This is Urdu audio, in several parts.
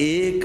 $1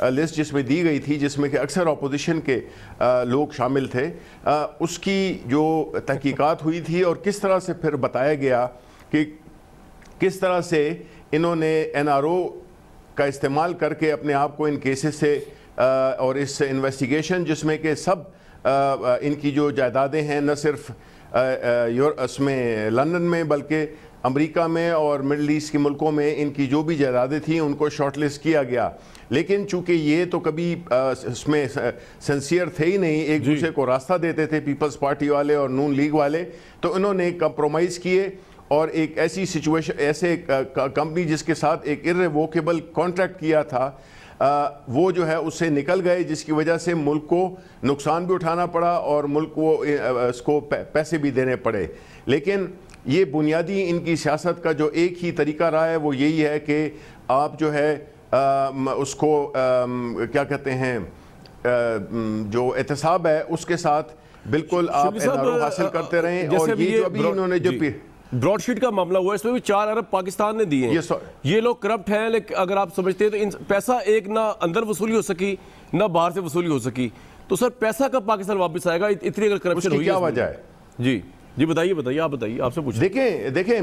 لسٹ جس میں دی گئی تھی جس میں کہ اکثر اپوزیشن کے لوگ شامل تھے، اس کی جو تحقیقات ہوئی تھی اور کس طرح سے پھر بتایا گیا کہ کس طرح سے انہوں نے NRO کا استعمال کر کے اپنے آپ کو ان کیسز سے اور اس انویسٹیگیشن جس میں کہ سب ان کی جو جائیدادیں ہیں نہ صرف اس میں لندن میں بلکہ امریکہ میں اور مڈل ایسٹ کے ملکوں میں ان کی جو بھی جائیدادیں تھیں ان کو شارٹ لسٹ کیا گیا، لیکن چونکہ یہ تو کبھی اس میں سنسیئر تھے ہی نہیں، ایک دوسرے کو راستہ دیتے تھے پیپلز پارٹی والے اور نون لیگ والے، تو انہوں نے کمپرومائز کیے اور ایک ایسی سچویشن، ایسے کمپنی جس کے ساتھ ایک irrevocable کانٹریکٹ کیا تھا وہ جو ہے اس سے نکل گئے، جس کی وجہ سے ملک کو نقصان بھی اٹھانا پڑا اور ملک کو اس کو پیسے بھی دینے پڑے۔ لیکن یہ بنیادی ان کی سیاست کا جو ایک ہی طریقہ رہا ہے وہ یہی ہے کہ آپ جو ہے اس کو کیا کہتے ہیں جو احتساب ہے اس کے ساتھ بالکل آپ NRO حاصل کرتے رہیں، اور یہ جو ابھی انہوں نے جو براڈ شیٹ کا معاملہ ہوا ہے اس میں بھی 4 ارب پاکستان نے دیے ہیں، یہ لوگ کرپٹ ہیں، لیکن اگر آپ سمجھتے ہیں تو پیسہ ایک نہ اندر وصولی ہو سکی نہ باہر سے وصولی ہو سکی، تو سر پیسہ کب پاکستان واپس آئے گا اتنی اگر کرپشن ہوئی ہے؟ کیا وجہ ہے؟ جی بتائیے آپ سے پوچھیں۔ دیکھیں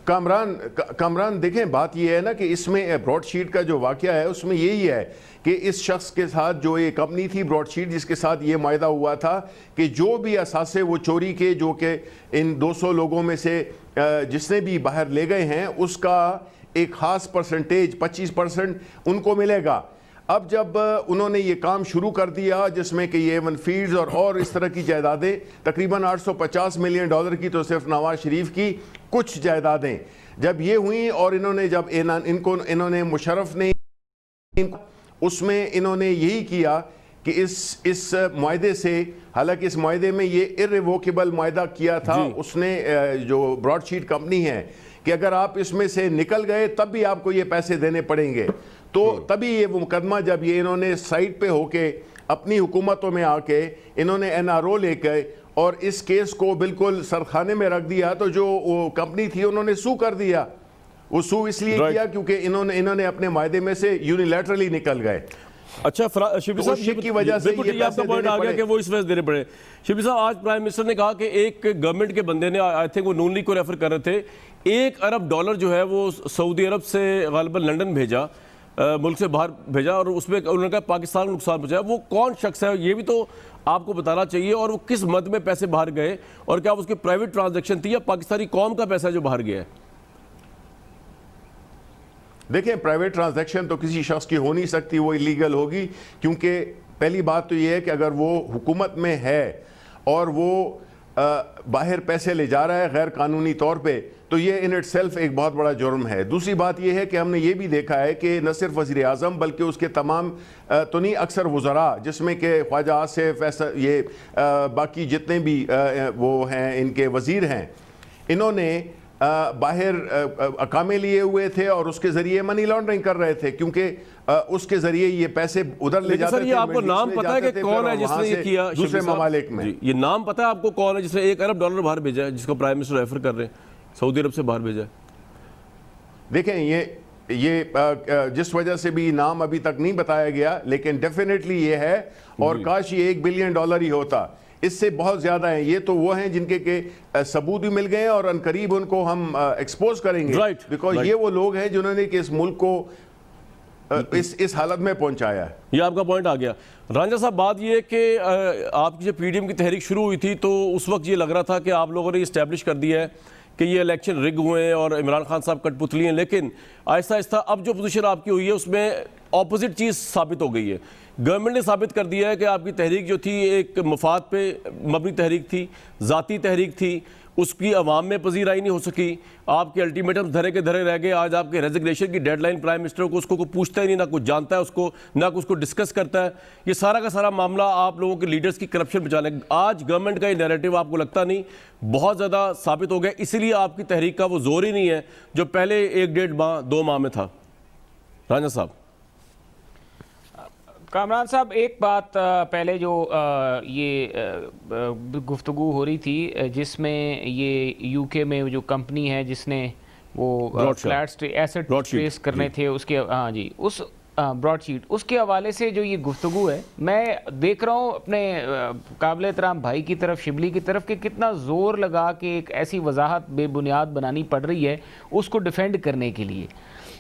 کامران دیکھیں بات یہ ہے نا کہ اس میں براڈ شیٹ کا جو واقعہ ہے اس میں یہی ہے کہ اس شخص کے ساتھ جو یہ کمپنی تھی براڈ شیٹ جس کے ساتھ یہ معاہدہ ہوا تھا کہ جو بھی اثاثے وہ چوری کے جو کہ ان 200 لوگوں میں سے جس نے بھی باہر لے گئے ہیں اس کا ایک خاص پرسنٹیج 25% ان کو ملے گا۔ اب جب انہوں نے یہ کام شروع کر دیا جس میں کہ یہ ایون فیلڈز اور اس طرح کی جائیدادیں تقریباً $850 ملین کی تو صرف نواز شریف کی کچھ جائیدادیں جب یہ ہوئیں اور انہوں نے مشرف نے اس میں انہوں نے یہی کیا کہ اس معاہدے سے، حالانکہ اس معاہدے میں یہ irrevocable معاہدہ کیا تھا اس نے جو براڈ شیٹ کمپنی ہے کہ اگر آپ اس میں سے نکل گئے تب بھی آپ کو یہ پیسے دینے پڑیں گے، تو تبھی یہ مقدمہ جب یہ انہوں نے سائٹ پہ ہو کے اپنی حکومتوں میں آ کے انہوں نے NRO لے کے اور اس کیس کو بالکل سرخانے میں رکھ دیا، تو جو وہ کمپنی تھی انہوں نے سو کر دیا۔ وہ سو اس لیے کیا کیونکہ انہوں نے اپنے معاہدے میں سے یونیلیٹرلی نکل گئے۔ اچھا شبلی صاحب کی وجہ سے یہ آپ کا پوائنٹ آ گیا کہ وہ اس وجہ سے دینے پڑے۔ شبلی صاحب آج پرائم منسٹر نے کہا کہ ایک گورنمنٹ کے بندے نے آئی تھنک وہ نون لیگ کو ریفر کر رہے تھے $1 ارب جو ہے وہ سعودی عرب سے غالباً لنڈن بھیجا، ملک سے باہر بھیجا، اور اس میں انہوں نے کہا پاکستان کو نقصان پہنچایا۔ وہ کون شخص ہے یہ بھی تو آپ کو بتانا چاہیے، اور وہ کس مد میں پیسے باہر گئے، اور کیا اس کی پرائیویٹ ٹرانزیکشن تھی یا پاکستانی قوم کا پیسہ جو باہر گیا ہے؟ دیکھیں پرائیویٹ ٹرانزیکشن تو کسی شخص کی ہو نہیں سکتی، وہ ایلیگل ہوگی، کیونکہ پہلی بات تو یہ ہے کہ اگر وہ حکومت میں ہے اور وہ باہر پیسے لے جا رہا ہے غیر قانونی طور پہ تو یہ ان اٹ سیلف ایک بہت بڑا جرم ہے۔ دوسری بات یہ ہے کہ ہم نے یہ بھی دیکھا ہے کہ نہ صرف وزیر اعظم بلکہ اس کے تمام تو نہیں اکثر وزراء جس میں کہ خواجہ آصف یہ باقی جتنے بھی وہ ہیں ان کے وزیر ہیں، انہوں نے باہر اقامے لیے ہوئے تھے اور اس کے ذریعے منی لانڈرنگ کر رہے تھے، کیونکہ اس کے ذریعے یہ پیسے ادھر لے جاتے تھے۔ لیکن سر یہ آپ کو نام پتہ ہے کہ کون ہے جس نے یہ کیا دوسرے ممالک میں؟ یہ نام پتہ ہے آپ کو کون ہے جس نے $1 ارب باہر بھیجا ہے، جس کو پرائم منسٹر ریفر کر رہے ہیں سعودی عرب سے باہر بھیجا ہے؟ دیکھیں یہ جس وجہ سے بھی نام ابھی تک نہیں بتایا گیا، لیکن ڈیفینیٹلی یہ ہے، اور کاش یہ $1 بلین ہی ہوتا، اس سے بہت زیادہ ہیں۔ یہ تو وہ ہیں جن کے ثبوت بھی مل گئے ہیں اور عنقریب ان کو ہم ایکسپوز کریں گے، بیکاز یہ وہ لوگ ہیں جنہوں نے کہ اس ملک کو اس حالت میں پہنچایا ہے۔ یہ آپ کا پوائنٹ آ گیا۔ رانجھا صاحب بات یہ ہے کہ آپ کی جب پی ڈی ایم کی تحریک شروع ہوئی تھی تو اس وقت یہ لگ رہا تھا کہ آپ لوگوں نے اسٹیبلش کر دیا ہے کہ یہ الیکشن رگ ہوئے ہیں اور عمران خان صاحب کٹ پتلی ہیں، لیکن آہستہ آہستہ اب جو پوزیشن آپ کی ہوئی ہے اس میں اپوزٹ چیز ثابت ہو گئی ہے۔ گورنمنٹ نے ثابت کر دیا ہے کہ آپ کی تحریک جو تھی ایک مفاد پہ مبنی تحریک تھی، ذاتی تحریک تھی، اس کی عوام میں پذیرائی نہیں ہو سکی، آپ کے الٹیمیٹم دھرے کے دھرے رہ گئے۔ آج آپ کے ریزگنیشن کی ڈیڈ لائن پرائم منسٹر کو اس کو کوئی پوچھتا ہی نہیں، نہ کچھ جانتا ہے اس کو، نہ اس کو ڈسکس کرتا ہے۔ یہ سارا کا سارا معاملہ آپ لوگوں کے لیڈرز کی کرپشن بچانے، آج گورنمنٹ کا یہ نیریٹو آپ کو لگتا نہیں بہت زیادہ ثابت ہو گیا، اسی لیے آپ کی تحریک کا وہ زور ہی نہیں ہے جو پہلے 1 ماہ 2 ماہ میں تھا؟ رانجھا صاحب کامران صاحب ایک بات پہلے جو یہ گفتگو ہو رہی تھی جس میں یہ یو کے میں جو کمپنی ہے جس نے وہ فلیٹس ایسٹ ٹریس کرنے تھے اس کے، ہاں جی، براڈ شیٹ اس کے حوالے سے جو یہ گفتگو ہے میں دیکھ رہا ہوں اپنے قابل احترام بھائی کی طرف شبلی کی طرف کہ کتنا زور لگا کے ایک ایسی وضاحت بے بنیاد بنانی پڑ رہی ہے اس کو ڈیفینڈ کرنے کے لیے.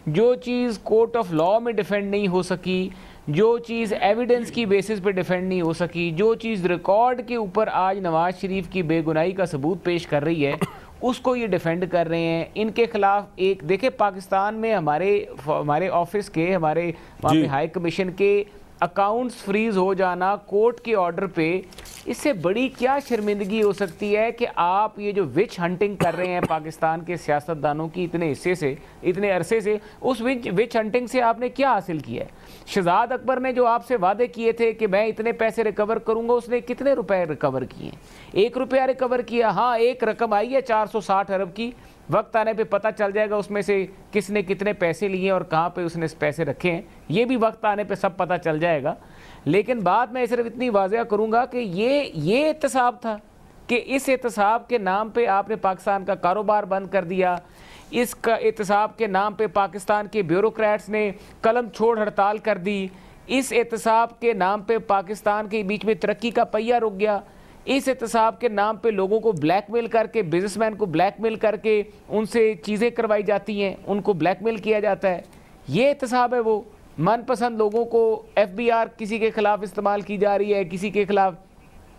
جو چیز کورٹ آف لاء میں ڈیفینڈ نہیں ہو سکی, جو چیز ایویڈنس کی بیسس پہ ڈیفینڈ نہیں ہو سکی, جو چیز ریکارڈ کے اوپر آج نواز شریف کی بے گناہی کا ثبوت پیش کر رہی ہے اس کو یہ ڈیفینڈ کر رہے ہیں. ان کے خلاف ایک دیکھیں پاکستان میں ہمارے آفس کے ہمارے وہاں پہ ہائی کمیشن کے اکاؤنٹس فریز ہو جانا کورٹ کے آرڈر پہ, اس سے بڑی کیا شرمندگی ہو سکتی ہے کہ آپ یہ جو وچ ہنٹنگ کر رہے ہیں پاکستان کے سیاستدانوں کی اتنے عرصے سے, اس وچ ہنٹنگ سے آپ نے کیا حاصل کیا ہے؟ شہزاد اکبر نے جو آپ سے وعدے کیے تھے کہ میں اتنے پیسے ریکور کروں گا, اس نے کتنے روپے ریکور کیے ہیں؟ 1 روپیہ ریکور کیا. ہاں ایک رقم آئی ہے 460 ارب کی, وقت آنے پہ پتہ چل جائے گا اس میں سے کس نے کتنے پیسے لیے اور کہاں پہ اس نے پیسے رکھے ہیں, یہ بھی وقت آنے پہ سب پتہ چل جائے گا. لیکن بات میں صرف اتنی واضح کروں گا کہ یہ احتساب تھا کہ اس احتساب کے نام پہ آپ نے پاکستان کا کاروبار بند کر دیا. اس کا احتساب کے نام پہ پاکستان کے بیوروکریٹس نے قلم چھوڑ ہڑتال کر دی. اس احتساب کے نام پہ پاکستان کے بیچ میں ترقی کا پہیہ رک گیا. اس احتساب کے نام پہ لوگوں کو بلیک میل کر کے, بزنس مین کو بلیک میل کر کے ان سے چیزیں کروائی جاتی ہیں, ان کو بلیک میل کیا جاتا ہے. یہ احتساب ہے وہ من پسند لوگوں کو ایف بی آر کسی کے خلاف استعمال کی جا رہی ہے, کسی کے خلاف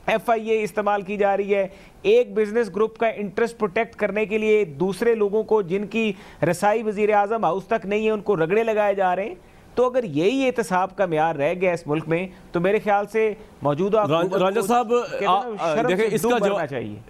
ایف آئی اے استعمال کی جا رہی ہے, ایک بزنس گروپ کا انٹرسٹ پروٹیکٹ کرنے کے لیے دوسرے لوگوں کو جن کی رسائی وزیر اعظم ہاؤس تک نہیں ہے ان کو رگڑے لگائے جا رہے ہیں. تو اگر یہی احتساب کا معیار رہ گیا اس ملک میں تو میرے خیال سے موجودہ رانجھا صاحب دیکھیں اس کا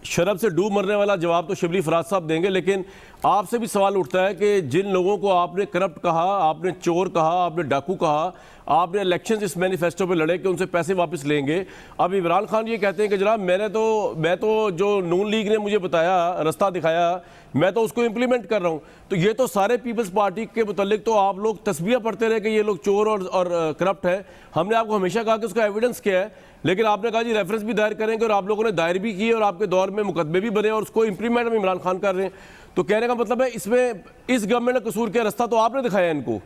شرم سے ڈوب مرنے والا جواب تو شبلی فراز صاحب دیں گے, لیکن آپ سے بھی سوال اٹھتا ہے کہ جن لوگوں کو آپ نے کرپٹ کہا, آپ نے چور کہا, آپ نے ڈاکو کہا, آپ نے الیکشنز اس مینیفیسٹو پہ لڑے کہ ان سے پیسے واپس لیں گے, اب عمران خان یہ کہتے ہیں کہ جناب میں تو جو نون لیگ نے مجھے بتایا, رستہ دکھایا, میں تو اس کو امپلیمنٹ کر رہا ہوں. تو یہ تو سارے پیپلز پارٹی کے متعلق تو آپ لوگ تسبیح پڑھتے رہے کہ یہ لوگ چور اور کرپٹ ہے. ہم نے آپ کو ہمیشہ کہا کہ اس کا ایویڈنس کیا ہے, لیکن آپ نے کہا جی ریفرنس بھی دائر کریں گے, اور آپ لوگوں نے دائر بھی کیے اور آپ کے دور میں مقدمے بھی بنے اور اس کو امپلیمنٹ ہم عمران خان کر رہے ہیں. تو کہنے کا مطلب ہے اس میں اس گورنمنٹ کا قصور کیا, رستہ تو آپ نے دکھایا ان کو.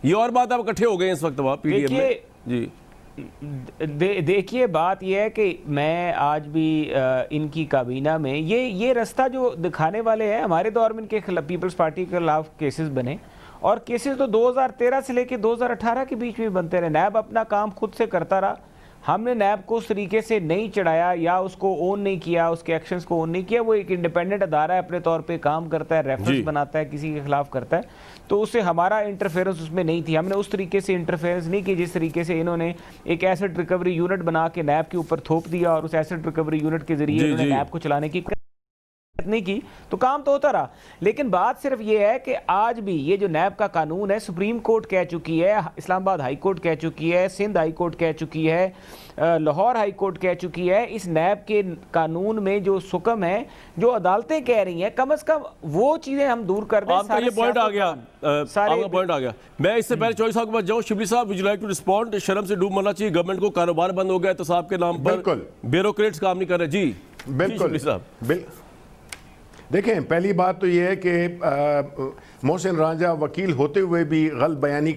یہ اور بات آپ اکٹھے ہو گئے ہیں اس وقت پی ڈی ایم میں. جی دیکھیے بات یہ ہے کہ میں آج بھی ان کی کابینہ میں یہ رستہ جو دکھانے والے ہیں, ہمارے دور میں ان کے خلاف پیپلز پارٹی کے خلاف کیسز بنے, اور کیسز تو 2013 سے لے کے 2018 کے بیچ میں بنتے رہے. نیب اپنا کام خود سے کرتا رہا, ہم نے نیب کو اس طریقے سے نہیں چڑھایا یا اس کو اون نہیں کیا, اس کے ایکشنز کو اون نہیں کیا. وہ ایک انڈیپینڈنٹ ادارہ ہے, اپنے طور پہ کام کرتا ہے, ریفرنس بناتا ہے, کسی کے خلاف کرتا ہے. تو اس سے ہمارا انٹرفیئرنس اس میں نہیں تھی. ہم نے اس طریقے سے انٹرفیئرنس نہیں کی جس طریقے سے انہوں نے ایک ایسٹ ریکوری یونٹ بنا کے نیب کے اوپر تھوپ دیا, اور اس ایسٹ ریکوری یونٹ کے ذریعے انہوں نے نیب کو چلانے کی نہیں کی. تو کام تو ہوتا رہا, لیکن بات صرف یہ ہے کہ آج بھی یہ جو نیب کا قانون ہے, سپریم کورٹ کہہ چکی ہے, اسلام آباد ہائی کورٹ کہہ چکی ہے, سندھ ہائی کورٹ کہہ چکی ہے, لاہور ہائی کورٹ کہہ چکی ہے, اس نیب کے قانون میں جو سکم ہے, جو عدالتیں کہہ رہی ہیں, کم از کم وہ چیزیں ہم دور کر دیں. آپ کا یہ پوائنٹ آ گیا, آپ کا پوائنٹ آ گیا. میں اس سے پہلے چوہدری صاحب کے پاس جاؤں. شبلی صاحب, would you like to respond? شرم سے ڈوب مرنا چاہیے گورنمنٹ کو, کاروبار بند ہو گیا احتساب کے نام پر, بیوروکریٹس کام نہیں کر رہے. جی بالکل دیکھیں, پہلی بات تو یہ ہے کہ محسن رانجھا وکیل ہوتے ہوئے بھی غلط بیانی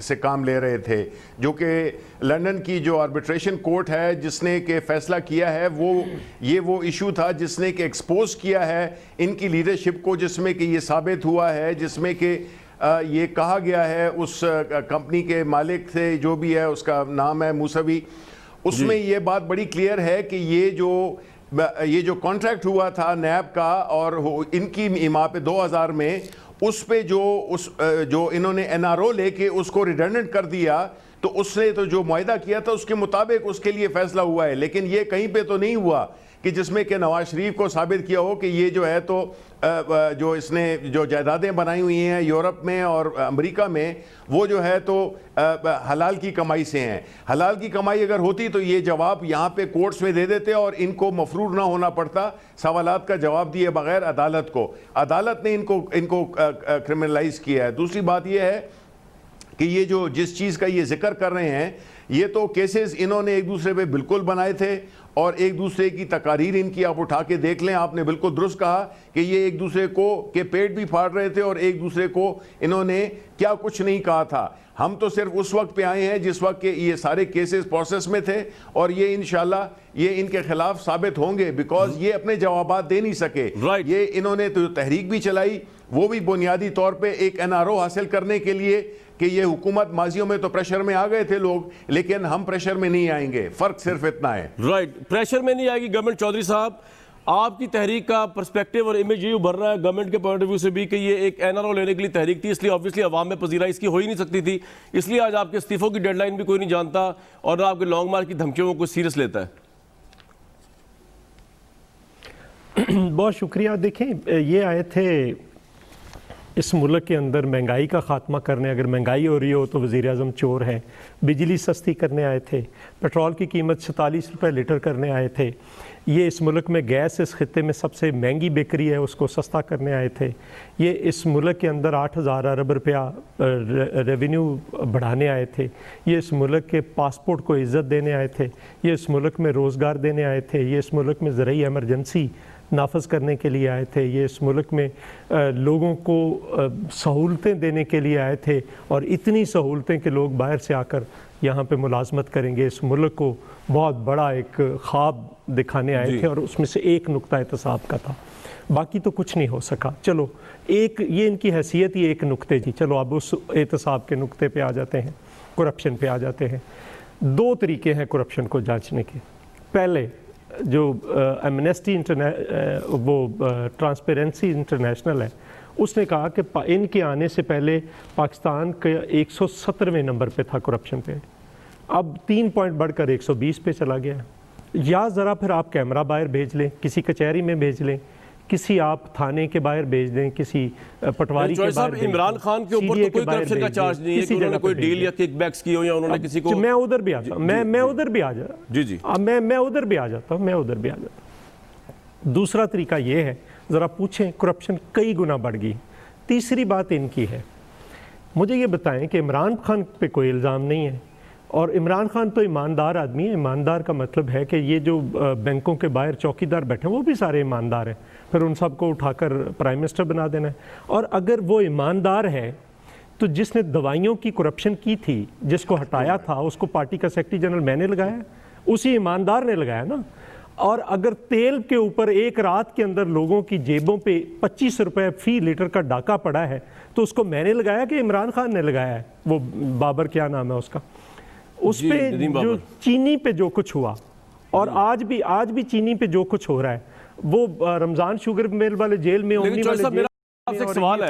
سے کام لے رہے تھے, جو کہ لندن کی جو آربیٹریشن کورٹ ہے جس نے کہ فیصلہ کیا ہے, وہ ایشو تھا جس نے کہ ایکسپوز کیا ہے ان کی لیڈرشپ کو, جس میں کہ یہ ثابت ہوا ہے, جس میں کہ یہ کہا گیا ہے اس کمپنی کے مالک سے, جو بھی ہے اس کا نام ہے موسوی, اس میں یہ بات بڑی کلیئر ہے کہ یہ جو کانٹریکٹ ہوا تھا نیب کا اور ان کی ایما پہ 2000 میں, اس پہ جو انہوں نے این آر او لے کے اس کو ریڈنڈنٹ کر دیا, تو اس نے تو جو معاہدہ کیا تھا اس کے مطابق اس کے لیے فیصلہ ہوا ہے. لیکن یہ کہیں پہ تو نہیں ہوا کہ جس میں کہ نواز شریف کو ثابت کیا ہو کہ یہ جو ہے تو جو اس نے جو جائیدادیں بنائی ہوئی ہیں یورپ میں اور امریکہ میں, وہ جو ہے تو حلال کی کمائی سے ہیں. حلال کی کمائی اگر ہوتی تو یہ جواب یہاں پہ کورٹس میں دے دیتے اور ان کو مفرور نہ ہونا پڑتا سوالات کا جواب دیے بغیر عدالت کو. عدالت نے ان کو کرمنلائز کیا ہے. دوسری بات یہ ہے کہ یہ جو جس چیز کا یہ ذکر کر رہے ہیں, یہ تو کیسز انہوں نے ایک دوسرے پہ بالکل بنائے تھے, اور ایک دوسرے کی تقاریر ان کی آپ اٹھا کے دیکھ لیں. آپ نے بالکل درست کہا کہ یہ ایک دوسرے کو کے پیٹ بھی پھاڑ رہے تھے, اور ایک دوسرے کو انہوں نے کیا کچھ نہیں کہا تھا. ہم تو صرف اس وقت پہ آئے ہیں جس وقت کہ یہ سارے کیسز پروسیس میں تھے، اور یہ انشاءاللہ یہ ان کے خلاف ثابت ہوں گے، بیکاز یہ اپنے جوابات دے نہیں سکے. یہ انہوں نے تو تحریک بھی چلائی، وہ بھی بنیادی طور پہ ایک NRO حاصل کرنے کے لیے کہ یہ حکومت، ماضیوں میں تو پریشر میں آ گئے تھے لوگ، لیکن ہم پریشر میں نہیں آئیں گے. فرق صرف اتنا ہے. رائٹ، پریشر میں نہیں آئے گی گورنمنٹ. چودھری صاحب، آپ کی تحریک کا پرسپیکٹیو اور امیج یہ ابھر رہا ہے گورنمنٹ کے پوائنٹ آف ویو سے بھی کہ یہ ایک NRO لینے کے لیے تحریک تھی، اس لیے آبویسلی عوام میں پذیرائی اس کی ہو ہی نہیں سکتی تھی، اس لیے آج آپ کے استعفوں کی ڈیڈ لائن بھی کوئی نہیں جانتا اور نہ آپ کے لانگ مارچ کی دھمکیوں کو کوئی سیریس لیتا ہے. بہت شکریہ. دیکھیں، یہ آئے تھے اس ملک کے اندر مہنگائی کا خاتمہ کرنے. اگر مہنگائی ہو رہی ہو تو وزیر اعظم چور ہے. بجلی سستی کرنے آئے تھے. پیٹرول کی قیمت 47 روپے لیٹر کرنے آئے تھے. یہ اس ملک میں گیس اس خطے میں سب سے مہنگی بک رہی ہے، اس کو سستا کرنے آئے تھے. یہ اس ملک کے اندر 8,000 ارب روپیہ ریونیو بڑھانے آئے تھے. یہ اس ملک کے پاسپورٹ کو عزت دینے آئے تھے. یہ اس ملک میں روزگار دینے آئے تھے. یہ اس ملک میں زرعی ایمرجنسی نافذ کرنے کے لیے آئے تھے. یہ اس ملک میں لوگوں کو سہولتیں دینے کے لیے آئے تھے، اور اتنی سہولتیں کہ لوگ باہر سے آ کر یہاں پہ ملازمت کریں گے. اس ملک کو بہت بڑا ایک خواب دکھانے آئے تھے، اور اس میں سے ایک نقطہ احتساب کا تھا، باقی تو کچھ نہیں ہو سکا. چلو ایک یہ ان کی حیثیت ہی ایک نقطے تھی. چلو اب اس احتساب کے نقطے پہ آ جاتے ہیں، کرپشن پہ آ جاتے ہیں. 2 طریقے ہیں کرپشن کو جانچنے کے. پہلے جو ایمنیسٹی وہ ٹرانسپیرنسی انٹرنیشنل ہے، اس نے کہا کہ ان کے آنے سے پہلے پاکستان کا 117ویں نمبر پہ تھا کرپشن پہ، اب 3 پوائنٹ بڑھ کر 120 پہ چلا گیا. یا ذرا پھر آپ کیمرہ باہر بھیج لیں، کسی کچہری میں بھیج لیں، کسی آپ تھانے کے باہر بھیج دیں، کسی پٹواری کے باہر بھیج دیں. عمران خان کے اوپر تو کوئی کرپشن کا چارج نہیں ہے کہ انہوں نے کوئی ڈیل یا کک بیکس کی ہو یا انہوں نے کسی کو. میں ادھر بھی آتا ہوں، میں ادھر بھی آ جاتا ہوں. جی جی، میں ادھر بھی آ جاتا ہوں. دوسرا طریقہ یہ ہے، ذرا پوچھیں کرپشن کئی گنا بڑھ گئی. تیسری بات ان کی ہے، مجھے یہ بتائیں کہ عمران خان پہ کوئی الزام نہیں ہے، اور عمران خان تو ایماندار آدمی ہے. ایماندار کا مطلب ہے کہ یہ جو بینکوں کے باہر چوکیدار بیٹھے ہیں وہ بھی سارے ایماندار ہیں، پھر ان سب کو اٹھا کر پرائم منسٹر بنا دینا ہے. اور اگر وہ ایماندار ہے تو جس نے دوائیوں کی کرپشن کی تھی، جس کو ہٹایا تھا، اس کو پارٹی کا سیکرٹری جنرل میں نے لگایا، اسی ایماندار نے لگایا نا. اور اگر تیل کے اوپر ایک رات کے اندر لوگوں کی جیبوں پہ 25 روپے فی لیٹر کا ڈاکہ پڑا ہے تو اس کو میں نے لگایا کہ عمران خان نے لگایا ہے؟ وہ بابر کیا نام ہے اس کا، اس پہ جو چینی پہ جو کچھ ہوا، اور آج بھی چینی پہ جو کچھ ہو رہا ہے، وہ رمضان شوگر مل والے جیل میں، اومنی والے جیل آپ سے ایک سوال ہے،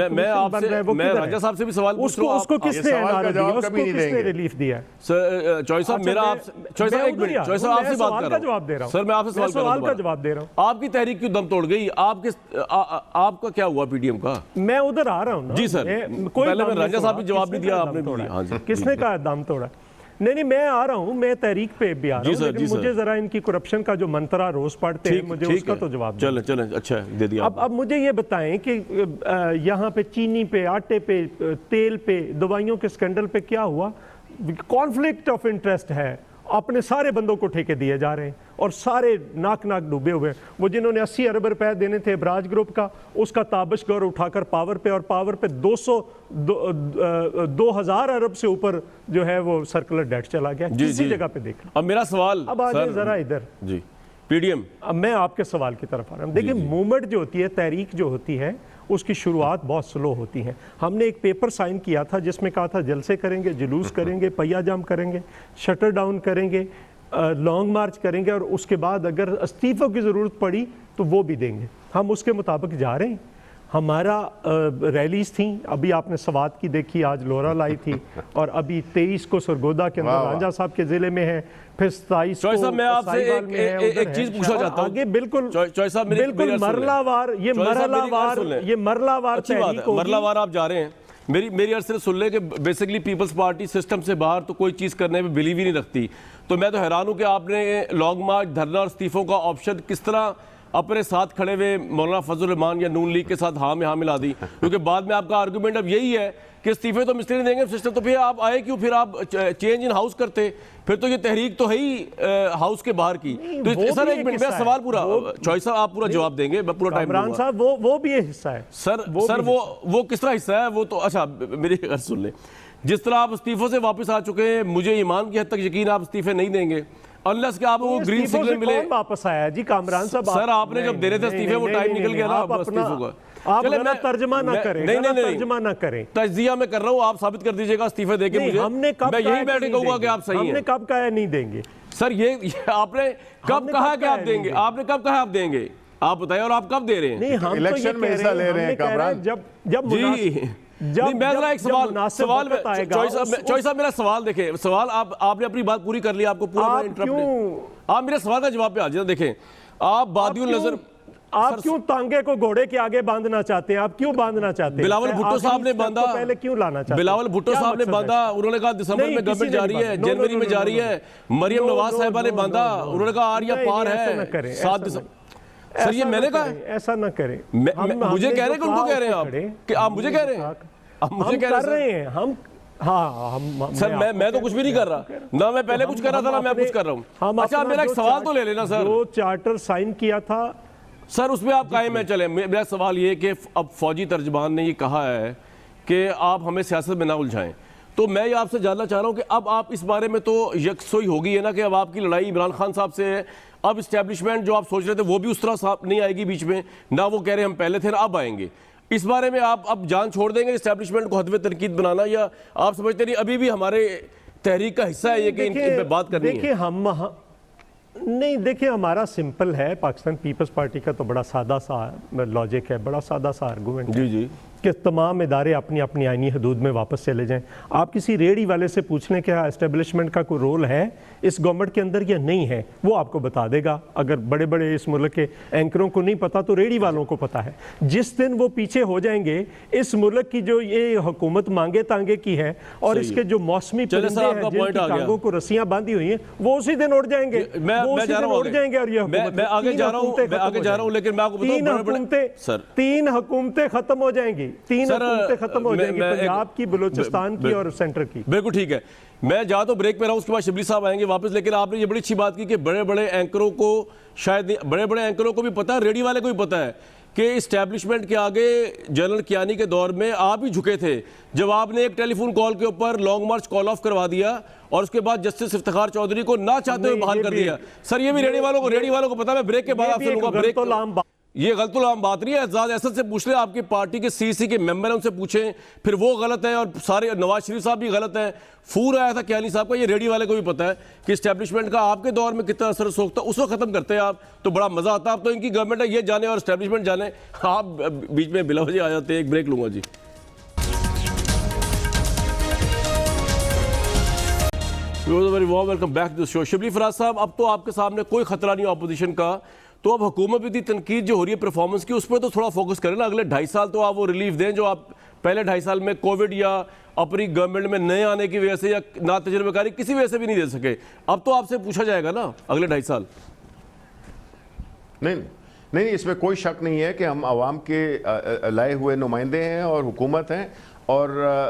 میں راجہ صاحب سے بھی سوال پوچھ رہا ہوں. اس کو کس نے انار دیا، اس کو کس نے ریلیف دیا؟ چوہدری صاحب میرا چوہدری صاحب ایک منٹ، چوہدری صاحب آپ سے بات کر رہا ہوں. سر میں آپ سے سوال کا جواب دے رہا ہوں. آپ کی تحریک کیوں دم توڑ گئی؟ آپ کا کیا ہوا پی ڈی ایم کا؟ میں ادھر آ رہا ہوں. جی سر، پہلے میں راجہ صاحب نے جواب نہیں دیا، آپ نے بھی دیا. کس نے کہا دم توڑا؟ نہیں میں آ رہا ہوں، میں تحریک پہ بھی آ رہا ہوں، لیکن مجھے ذرا ان کی کرپشن کا جو منترا روز پڑھتے ہیں مجھے اس کا تو جواب دیں. چلیں اچھا دے دیا. اب مجھے یہ بتائیں کہ یہاں پہ چینی پہ، آٹے پہ، تیل پہ، دوائیوں کے سکینڈل پہ کیا ہوا؟ کانفلکٹ آف انٹرسٹ ہے. اپنے سارے بندوں کو ٹھیکے دیے جا رہے ہیں اور سارے ناک ڈوبے ہوئے ہیں. وہ جنہوں نے 80 ارب روپے دینے تھے ابراج گروپ کا، اس کا تابش گور اٹھا کر پاور پہ، اور پاور پہ 2000 ارب سے اوپر جو ہے وہ سرکولر ڈیٹ چلا گیا. کسی جگہ پہ دیکھا. اب میرا سوال، اب آجائیں ذرا ادھر. جی پی ڈی ایم، اب میں آپ کے سوال کی طرف آ رہا ہوں. دیکھیں موومنٹ جو ہوتی ہے، تحریک جو ہوتی ہے، اس کی شروعات بہت سلو ہوتی ہیں. ہم نے ایک پیپر سائن کیا تھا جس میں کہا تھا جلسے کریں گے، جلوس کریں گے، پہیا جام کریں گے، شٹر ڈاؤن کریں گے، لانگ مارچ کریں گے، اور اس کے بعد اگر استعفوں کی ضرورت پڑی تو وہ بھی دیں گے. ہم اس کے مطابق جا رہے ہیں. ہمارا ریلیز تھیں، ابھی آپ نے سوات کی دیکھی، آج لورا لائی تھی، اور ابھی 23 کو سرگودا کے اندر رانجھا صاحب کے ضلع میں ہے، پھر 27 کو صاحب میں آپ سے ایک چیز پوچھنا چاہتا ہوں. آگے بالکل بالکل مرلہ وار، یہ مرلہ وار تحریک ہوگی. مرلہ وار آپ جا رہے ہیں. میری عرض سے سن لیں کہ بیسیکلی پیپلز پارٹی سسٹم سے باہر تو کوئی چیز کرنے میں بلیو ہی نہیں رکھتی. تو میں تو حیران ہوں کہ آپ نے لانگ مارچ، دھرنا اور استعفوں کا آپشن کس طرح اپنے ساتھ کھڑے ہوئے مولانا فضل الرحمان یا نون لیگ کے ساتھ ہاں میں ہاں ملا دی. کیونکہ بعد میں آپ کا آرگومنٹ اب یہی ہے کہ استعفے تو مستری دیں گے سسٹم، تو پھر آپ آئے کیوں؟ پھر آپ چینج ان ہاؤس کرتے، پھر تو یہ تحریک تو ہے ہی ہاؤس کے باہر کی. تو سر ایک منٹ، میں سوال پورا، چوہدری صاحب آپ پورا جواب دیں گے، میں پورا ٹائم دوں گا. عمران صاحب وہ بھی ایک حصہ ہے سر وہ کس طرح حصہ ہے؟ وہ تو اچھا میری غرض سن لیں. جس طرح آپ استعفوں سے واپس آ چکے ہیں, مجھے ایمان کی حد تک یقین آپ استعفے نہیں دیں گے انلیس کہ آپ کو گرین سگنل ملے. کون واپس آیا جی کامران صاحب؟ سر آپ نے جب دے رہے تھے استعفے وہ ٹائم نکل گیا نا استعفوں کا. آپ غلط ترجمہ نہ کریں, ترجمہ نہ کریں. تجزیہ میں کر رہا ہوں, آپ ثابت کر دیجئے گا استعفے دے کے مجھے. میں یہی بیٹھے کہوں گا کہ آپ صحیح ہیں. ہم نے کب کہا نہیں دیں گے؟ سر یہ آپ نے کب کہا کہ آپ دیں گے؟ آپ نے کب کہا آپ دیں گے؟ آپ بتائیں, اور آپ کب دے رہے ہیں؟ نہیں, ہم الیکشن میں حصہ لے رہے ہیں کامران. جب نہیں, میں ذرا ایک سوال چوئی صاحب میرا سوال دیکھیں, سوال آپ نے اپنی بات پوری کر لی, آپ کو پورا انٹرپٹ. آپ میرے سوال کا جواب پہ آ جائیں. دیکھیں آپ بادی النظر, آپ کیوں تانگے کو گھوڑے کے آگے باندھنا چاہتے ہیں؟ آپ کیوں باندھنا چاہتے ہیں؟ بلاول بھٹو صاحب نے باندھا, پہلے کیوں لانا چاہتے ہیں؟ بلاول بھٹو صاحب نے باندھا, انہوں نے کہا دسمبر میں گورنمنٹ جاری ہے, جنوری میں جاری ہے. مریم نواز صاحبہ نے باندھا, انہوں نے کہا آریا پار ہے 7 دسمبر. سر یہ میں نے کہا ایسا نہ کریں. مجھے کہہ رہے ہیں کہ ان کو کہہ رہے ہیں آپ, کہ آپ مجھے کہہ رہے ہیں, آپ مجھے کہہ رہے ہیں. ہم سر میں تو کچھ بھی نہیں کر رہا, نہ میں پہلے کچھ کر رہا تھا نہ میں کچھ کر رہا ہوں. اچھا میرا ایک سوال تو لے لینا سر. جو چارٹر سائن کیا تھا سر اس پہ آپ قائم ہیں. چلیں میرا سوال یہ کہ اب فوجی ترجمان نے یہ کہا ہے کہ آپ ہمیں سیاست میں نہ الجھائیں, تو میں یہ آپ سے جاننا چاہ رہا ہوں کہ اب آپ اس بارے میں تو یکسوئی ہو گئی ہے نا کہ اب آپ کی لڑائی عمران خان صاحب سے ہے. اب اسٹیبلشمنٹ جو آپ سوچ رہے تھے وہ بھی اس طرح نہیں آئے گی بیچ میں, نہ وہ کہہ رہے ہم پہلے تھے اب آئیں گے. اس بارے میں آپ اب جان چھوڑ دیں گے اسٹیبلشمنٹ کو ہدف تنقید بنانا, یا آپ سمجھتے نہیں ابھی بھی ہمارے تحریک کا حصہ ہے یہ کہ ان پہ بات کرنی ہے؟ دیکھیں نہیں, دیکھیں ہمارا سمپل ہے. پاکستان پیپلز پارٹی کا تو بڑا سادہ سا لاجک ہے, بڑا سادہ سا آرگومنٹ ہے کہ تمام ادارے اپنی اپنی آئینی حدود میں واپس چلے جائیں. آپ کسی ریڑھی والے سے پوچھ لیں کہ اسٹیبلشمنٹ کا کوئی رول ہے اس گورنمنٹ کے اندر یا نہیں ہے, وہ آپ کو بتا دے گا. اگر بڑے بڑے اس ملک کے اینکروں کو نہیں پتا تو ریڑھی والوں کو پتا ہے. جس دن وہ پیچھے ہو جائیں گے, اس ملک کی جو یہ حکومت مانگے تانگے کی ہے اور اس کے جو موسمی پرندے ہیں جن کی ٹانگوں کو رسیاں باندھی ہوئی ہیں, وہ اسی دن اڑ جائیں گے. وہ اسی دن اڑ جائیں گے. اور یہ میں آگے جا رہا ہوں لیکن میں آپ کو بتاؤں تین حکومتیں ختم ہو جائیں گی. 3 حکومتیں ختم ہو جائیں گی, پنجاب کی, بلوچستان کی اور سینٹر کی. بالکل ٹھیک ہے. میں جا تو بریک پہ رہا ہوں, اس کے بعد شبلی صاحب آئیں گے واپس. لیکن آپ نے یہ بڑی اچھی بات کی کہ بڑے بڑے اینکروں کو شاید بڑے بڑے اینکروں کو بھی پتا ہے, ریڈی والے کو بھی پتا ہے کہ اسٹیبلشمنٹ کے آگے جنرل کیانی کے دور میں آپ ہی جھکے تھے جب آپ نے ایک ٹیلی فون کال کے اوپر لانگ مارچ کال آف کروا دیا اور اس کے بعد جسٹس افتخار چودھری کو نہ چاہتے ہوئے بحال کر دیا. سر یہ بھی ریڈی والوں کو پتا. میں بریک کے بعد آپ سے لوں گا. یہ غلط العام بات نہیں ہے. اعزاز اسد سے پوچھ لیں, آپ کی پارٹی کے سی کے ممبر ہیں, ان سے پوچھیں, پھر وہ غلط ہیں اور سارے نواز شریف صاحب بھی غلط ہیں. فور آیا تھا کیانی صاحب کا, یہ ریڈی والے کو بھی پتا ہے کہ اسٹیبلشمنٹ کا آپ کے دور میں کتنا اثر سوکھ تھا. اس کو ختم کرتے ہیں آپ تو بڑا مزہ آتا. اب تو ان کی گورنمنٹ ہے یہ جانے اور اسٹیبلشمنٹ جانے, آپ بیچ میں بلا وجہ آ جاتے ہیں. ایک بریک لوں گا جی. Very warm welcome back to the show. Shibli Faraz صاحب, اب تو آپ کے سامنے کوئی خطرہ نہیں اپوزیشن کا, تو اب حکومت بھی تنقید جو ہو رہی ہے پرفارمنس کی, اس پہ تو تھوڑا فوکس کریں نا. اگلے 2.5 سال تو آپ وہ ریلیف دیں جو آپ پہلے 2.5 سال میں کووڈ یا اپنی گورنمنٹ میں نئے آنے کی وجہ سے یا نا تجربہ کاری کسی وجہ سے بھی نہیں دے سکے. اب تو آپ سے پوچھا جائے گا نا اگلے 2.5 سال. نہیں, اس میں کوئی شک نہیں ہے کہ ہم عوام کے لائے ہوئے نمائندے ہیں اور حکومت ہیں اور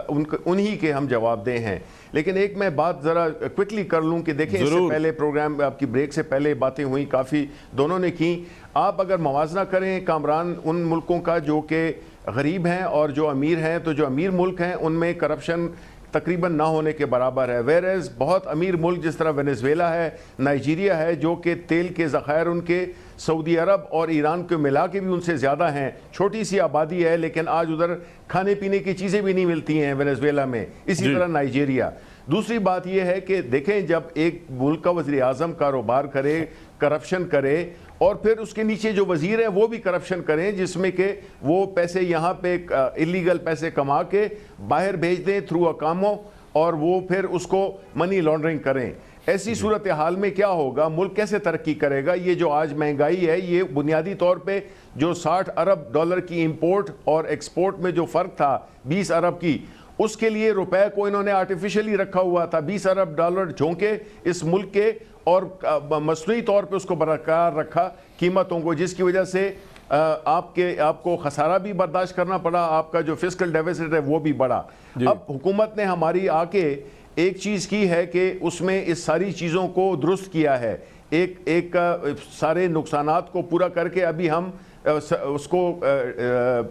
انہی کے ہم جواب دہ ہیں. لیکن ایک میں بات ذرا کوئکلی کر لوں کہ دیکھیں اس سے پہلے پروگرام آپ کی بریک سے پہلے باتیں ہوئیں کافی دونوں نے کی. آپ اگر موازنہ کریں کامران ان ملکوں کا جو کہ غریب ہیں اور جو امیر ہیں, تو جو امیر ملک ہیں ان میں کرپشن تقریباً نہ ہونے کے برابر ہے. ویرز بہت امیر ملک جس طرح وینزویلا ہے, نائجیریا ہے, جو کہ تیل کے ذخائر ان کے سعودی عرب اور ایران کو ملا کے بھی ان سے زیادہ ہیں. چھوٹی سی آبادی ہے لیکن آج ادھر کھانے پینے کی چیزیں بھی نہیں ملتی ہیں وینزویلا میں. اسی طرح نائجیریا. دوسری بات یہ ہے کہ دیکھیں جب ایک ملک کا وزیر اعظم کاروبار کرے, کرپشن کرے, اور پھر اس کے نیچے جو وزیر ہیں وہ بھی کرپشن کریں جس میں کہ وہ پیسے یہاں پہ اللیگل پیسے کما کے باہر بھیج دیں تھرو اکامو, اور وہ پھر اس کو منی لانڈرنگ کریں. ایسی صورتحال میں کیا ہوگا, ملک کیسے ترقی کرے گا؟ یہ جو آج مہنگائی ہے, یہ بنیادی طور پہ جو $60 ارب کی امپورٹ اور ایکسپورٹ میں جو فرق تھا 20 ارب کی, اس کے لیے روپے کو انہوں نے آرٹیفیشلی رکھا ہوا تھا. $20 ارب جھونکے اس ملک کے اور مصنوعی طور پہ اس کو برقرار رکھا قیمتوں کو, جس کی وجہ سے آپ کو خسارہ بھی برداشت کرنا پڑا, آپ کا جو فسکل ڈیفیسٹ ہے وہ بھی بڑھا. اب حکومت نے ہماری آ کے ایک چیز کی ہے کہ اس میں اس ساری چیزوں کو درست کیا ہے, ایک سارے نقصانات کو پورا کر کے ابھی ہم اس کو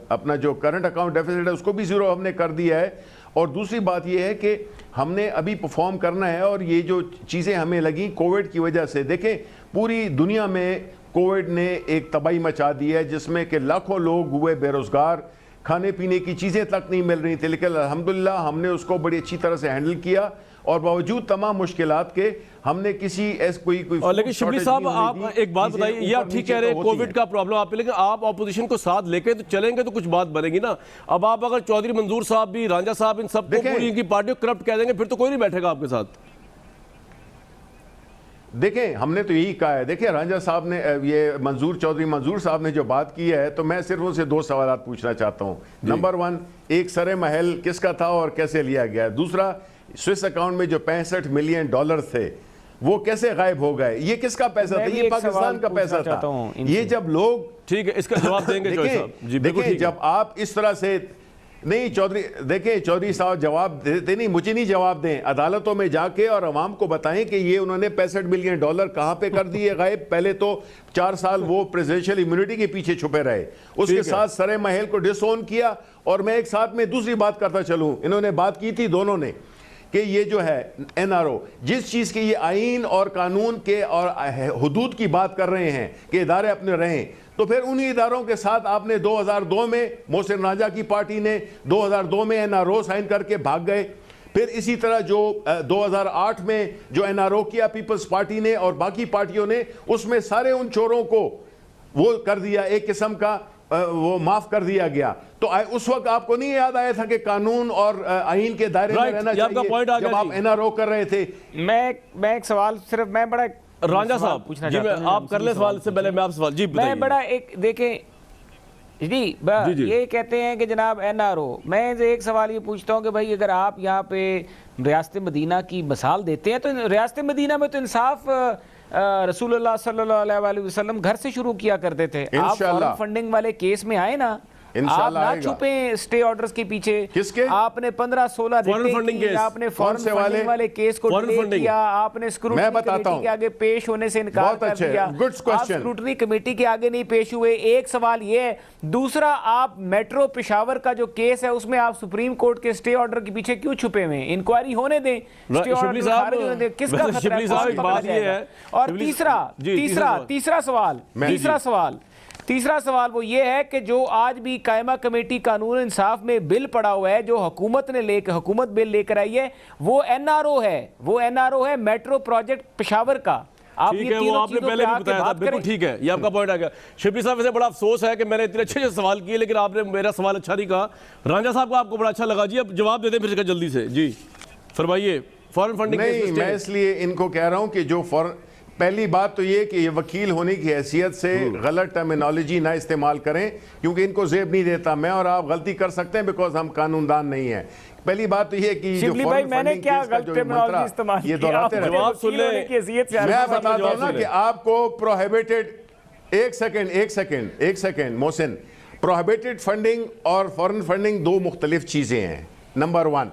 اپنا جو کرنٹ اکاؤنٹ ڈیفیسٹ ہے اس کو بھی زیرو ہم نے کر دیا ہے. اور دوسری بات یہ ہے کہ ہم نے ابھی پرفارم کرنا ہے, اور یہ جو چیزیں ہمیں لگیں کووڈ کی وجہ سے, دیکھیں پوری دنیا میں کووڈ نے ایک تباہی مچا دی ہے جس میں کہ لاکھوں لوگ ہوئے بے روزگار, کھانے پینے کی چیزیں تک نہیں مل رہی تھیں, لیکن الحمدللہ ہم نے اس کو بڑی اچھی طرح سے ہینڈل کیا, اور باوجود تمام مشکلات کے ہم نے کسی ایس کوئی لیکن شبلی صاحب آپ ایک بات بتائیے, یہ آپ ٹھیک کہہ رہے ہیں کووڈ کا پرابلم آپ پہ, لیکن آپ اپوزیشن کو ساتھ لے کے تو چلیں گے تو کچھ بات بنے گی نا. اب آپ اگر چودھری منظور صاحب بھی, رانجھا صاحب, ان سب کو پوری ان کی پارٹی کو کرپٹ کہہ دیں گے پھر تو کوئی نہیں بیٹھے گا آپ کے ساتھ. دیکھیں ہم نے تو یہی کہا ہے, دیکھیں رانجھا صاحب نے یہ چودھری منظور صاحب نے جو بات کی ہے, تو میں صرف ان سے 2 سوالات پوچھنا چاہتا ہوں. نمبر 1, ایک سر محل کس کا تھا اور کیسے لیا گیا؟ دوسرا, سوئس اکاؤنٹ میں جو $65 ملین تھے وہ کیسے غائب ہو گئے؟ یہ کس کا پیسہ تھا؟ یہ پاکستان کا پیسہ تھا. یہ جب لوگ, ٹھیک ہے اس کا جواب دیں گے چودھری صاحب. جی بالکل, دیکھیں جب آپ اس طرح سے نہیں چودھری صاحب جواب دیتے نہیں, مجھے نہیں جواب دیں, عدالتوں میں جا کے اور عوام کو بتائیں کہ یہ انہوں نے $65 ملین کہاں پہ کر دیے غائب. پہلے تو 4 سال وہ پریزیڈنشل امیونٹی کے پیچھے چھپے رہے, اس کے ساتھ سر محل کو ڈس اون کیا. اور میں ایک ساتھ میں دوسری بات کرتا چلوں, انہوں نے بات کی تھی دونوں نے کہ یہ جو ہے NRO, جس چیز کے یہ آئین اور قانون کے اور حدود کی بات کر رہے ہیں کہ ادارے اپنے رہیں, تو پھر انہی اداروں کے ساتھ آپ نے 2002 میں محسن راجہ کی پارٹی نے 2002 میں NRO سائن کر کے بھاگ گئے. پھر اسی طرح جو 2008 میں جو NRO کیا پیپلز پارٹی نے اور باقی پارٹیوں نے, اس میں سارے ان چوروں کو وہ کر دیا, ایک قسم کا وہ معاف کر دیا گیا. تو اس وقت آپ کو نہیں یاد آیا تھا کہ قانون اور آئین کے دائرے میں رہنا چاہیے جب آپ NRO کر رہے تھے؟ میں ایک سوال صرف, میں بڑا رانجھا صاحب پوچھنا جی, چاہتا میں ہوں آپ کر لیں سوال سے پہلے میں آپ سوال, جی میں بڑا ایک دیکھیں جی یہ کہتے ہیں کہ جناب NRO, میں ایک سوال یہ پوچھتا ہوں کہ بھائی اگر آپ یہاں پہ ریاست مدینہ کی مثال دیتے ہیں, تو ریاست مدینہ میں تو انصاف رسول اللہ صلی اللہ علیہ وسلم گھر سے شروع کیا کرتے تھے. آپ فارن فنڈنگ والے کیس میں آئے نا, آپ نہ چھپیں سٹے آرڈرز کے پیچھے. آپ نے 15-16 ریٹیں کی, آپ نے فارن فنڈنگ والے کیس کو ڈیلے کیا, آپ نے اسکروٹنی کمیٹی کے آگے پیش ہونے سے انکار کر دیا, آپ اسکروٹنی کمیٹی کے آگے نہیں پیش ہوئے. ایک سوال یہ ہے. دوسرا, آپ میٹرو پشاور کا جو کیس ہے اس میں آپ سپریم کورٹ کے سٹے آرڈر کے پیچھے کیوں چھپے ہوئے ہیں؟ انکوائری ہونے دیں, سٹے آرڈر خارج ہونے دیں, کس کا خطرہ ہے؟ اور تیسرا سوال وہ یہ ہے کہ جو آج بھی قائمہ کمیٹی قانون انصاف میں بل پڑا ہوا ہے, جو حکومت بل لے کر آئی ہے, وہ NRO ہے میٹرو پروجیکٹ پشاور کا. آپ ٹھیک ہے, وہ آپ نے پہلے بھی بتایا تھا, بالکل ٹھیک ہے, یہ آپ کا پوائنٹ آ گیا. شبلی صاحب ویسے بڑا افسوس ہے کہ میں نے اتنے اچھے سوال کیے لیکن آپ نے میرا سوال اچھا نہیں کہا. رانجھا صاحب کو آپ کو بڑا اچھا لگا, جی اب جواب دے دیں پھر جلدی سے. جی فرمائیے. فارن فنڈنگ نہیں, میں اس لیے ان کو کہہ رہا ہوں کہ جو پہلی بات تو یہ کہ یہ وکیل ہونے کی حیثیت سے غلط ٹرمینالوجی نہ استعمال کریں, کیونکہ ان کو زیب نہیں دیتا. میں اور آپ غلطی کر سکتے ہیں بیکاز ہم قانون دان نہیں ہیں. پہلی بات تو یہ کہ جو فارن فنڈنگ کیس کا جو منترا یہ دہراتے رہتے ہیں, میں بتاتا ہوں نا کہ آپ کو پروہیبیٹڈ, ایک سیکنڈ محسن, پروہیبیٹڈ فنڈنگ اور فارن فنڈنگ 2 مختلف چیزیں ہیں, نمبر 1.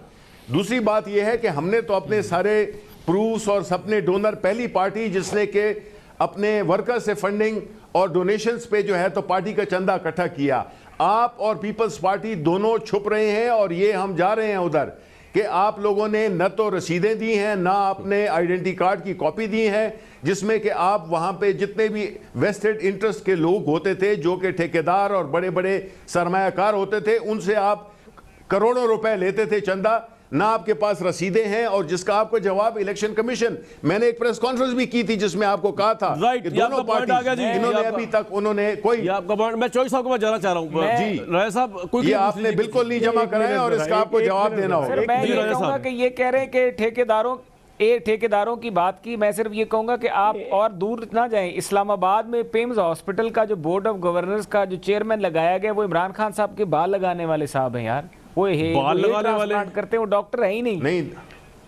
دوسری بات یہ ہے کہ ہم نے تو اپنے سارے پروفس اور اپنے ڈونر, پہلی پارٹی جس نے کہ اپنے ورکر سے فنڈنگ اور ڈونیشنز پہ جو ہے تو پارٹی کا چندہ اکٹھا کیا. آپ اور پیپلز پارٹی دونوں چھپ رہے ہیں, اور یہ ہم جا رہے ہیں ادھر کہ آپ لوگوں نے نہ تو رسیدیں دی ہیں, نہ اپنے آئیڈینٹی کارڈ کی کاپی دی ہیں, جس میں کہ آپ وہاں پہ جتنے بھی ویسٹڈ انٹرسٹ کے لوگ ہوتے تھے, جو کہ ٹھیکیدار اور بڑے بڑے سرمایہ کار ہوتے تھے, ان سے آپ کروڑوں روپے لیتے تھے چندہ, نہ آپ کے پاس رسیدیں ہیں, اور جس کا آپ کو جواب الیکشن کمیشن, میں نے ایک پریس کانفرنس بھی کی تھی جس میں آپ کو کہا تھا کہ دونوں پارٹیز انہوں نے ابھی تک انہوں نے کوئی, میں چوہدری صاحب کو جانا چاہ رہا ہوں. جی رائے صاحب, یہ آپ نے بالکل نہیں جمع کرائے اور اس کا آپ کو جواب دینا ہوگا. میں یہ کہوں گا کہ یہ کہہ رہے ہیں کہ ٹھیکیداروں کی بات کی, میں صرف یہ کہوں گا کہ آپ اور دور نہ جائیں. اسلام آباد میں پیمز ہاسپٹل کا جو بورڈ آف گورنرز کا جو چیئرمین لگایا گیا, وہ عمران خان صاحب کے بال لگانے والے صاحب ہیں یار. وہ بال لگانے والے کرتے ہیں, وہ ڈاکٹر ہے ہی نہیں.